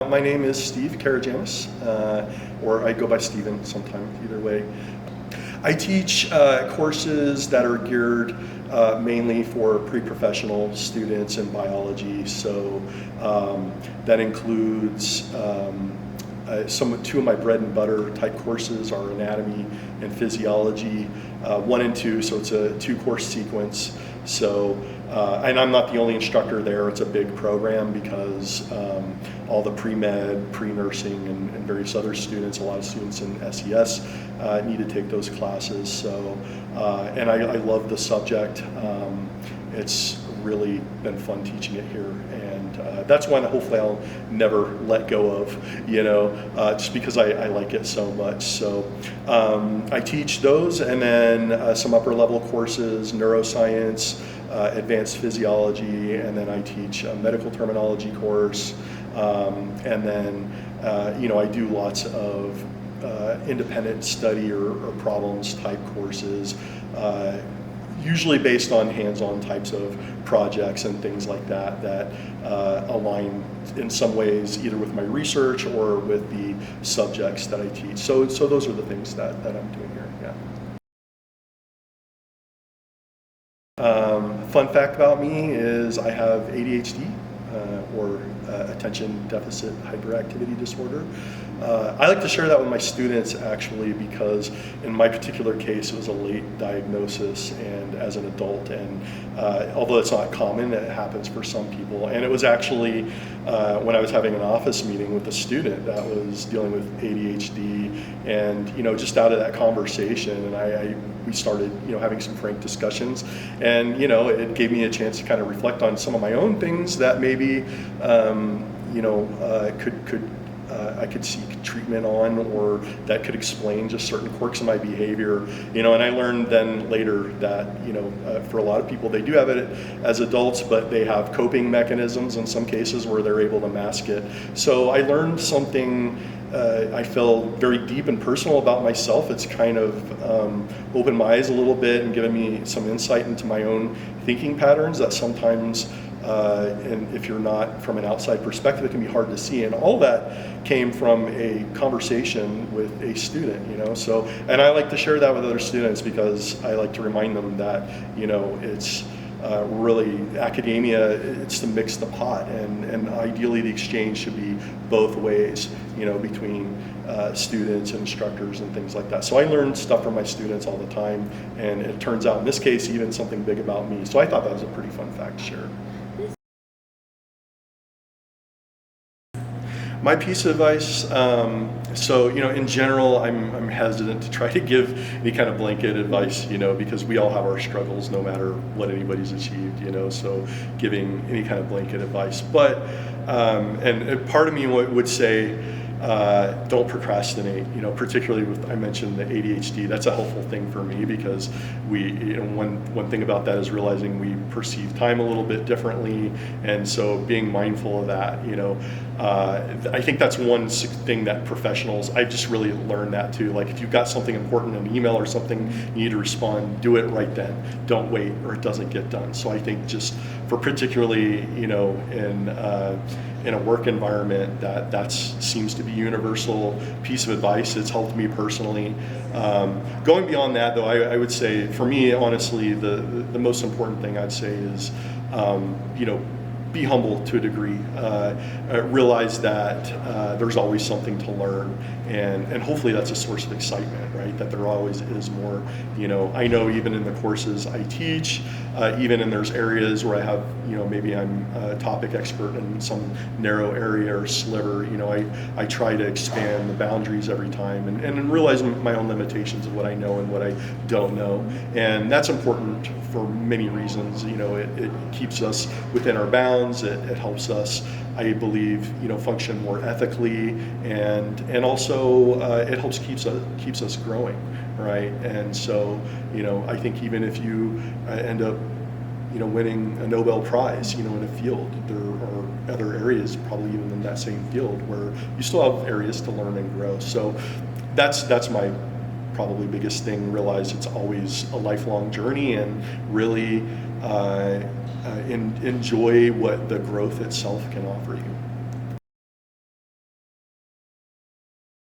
My name is Steve Karaganis, or I go by Steven sometimes, either way. I teach courses that are geared mainly for pre-professional students in biology, so that includes two of my bread and butter type courses are anatomy and physiology, 1 and 2, so it's a 2-course sequence. So, and I'm not the only instructor there. It's a big program because all the pre-med, pre-nursing, and various other students, a lot of students in SES need to take those classes. So, and I love the subject. It's really been fun teaching it here, and that's one hopefully I'll never let go of, just because I like it so much. So I teach those, and then some upper level courses, neuroscience, advanced physiology, and then I teach a medical terminology course, and then I do lots of independent study or problems type courses, usually based on hands-on types of projects and things like that align in some ways either with my research or with the subjects that I teach. So those are the things that I'm doing here. Yeah. Fun fact about me is I have ADHD, or attention deficit hyperactivity disorder. I like to share that with my students actually because in my particular case it was a late diagnosis and as an adult, and although it's not common, it happens for some people. And it was actually when I was having an office meeting with a student that was dealing with ADHD, and just out of that conversation, and we started having some frank discussions, and it gave me a chance to kind of reflect on some of my own things that maybe I could seek treatment on, or that could explain just certain quirks of my behavior, and I learned then later that for a lot of people they do have it as adults, but they have coping mechanisms in some cases where they're able to mask it. So I learned something I feel very deep and personal about myself. It's kind of opened my eyes a little bit and given me some insight into my own thinking patterns that sometimes and if you're not from an outside perspective, it can be hard to see. And all that came from a conversation with a student, So, and I like to share that with other students because I like to remind them that, it's really academia, it's to mix the pot, and ideally the exchange should be both ways, between students and instructors and things like that. So I learn stuff from my students all the time, and it turns out in this case even something big about me. So I thought that was a pretty fun fact to share. My piece of advice, in general, I'm hesitant to try to give any kind of blanket advice, because we all have our struggles no matter what anybody's achieved, so giving any kind of blanket advice. But, and part of me would say, don't procrastinate, particularly with, I mentioned the ADHD. That's a helpful thing for me because one thing about that is realizing we perceive time a little bit differently, and so being mindful of that, I think that's one thing that professionals, I just really learned that too. Like if you've got something important, an email or something, you need to respond, do it right then. Don't wait or it doesn't get done. So I think just for particularly, in a work environment, that seems to be universal piece of advice. It's helped me personally. Going beyond that though, I would say for me, honestly, the most important thing I'd say is, be humble to a degree. Realize that there's always something to learn, and hopefully that's a source of excitement, right? That there always is more. I know even in the courses I teach, even in there's areas where I have, maybe I'm a topic expert in some narrow area or sliver, I try to expand the boundaries every time and realize my own limitations of what I know and what I don't know. And that's important for many reasons. It keeps us within our bounds. It helps us, I believe, function more ethically, and also it helps keeps us growing, right? And so, I think even if you end up, winning a Nobel Prize, in a field, there are other areas, probably even in that same field, where you still have areas to learn and grow. So that's my probably biggest thing. Realize it's always a lifelong journey, and really enjoy what the growth itself can offer you.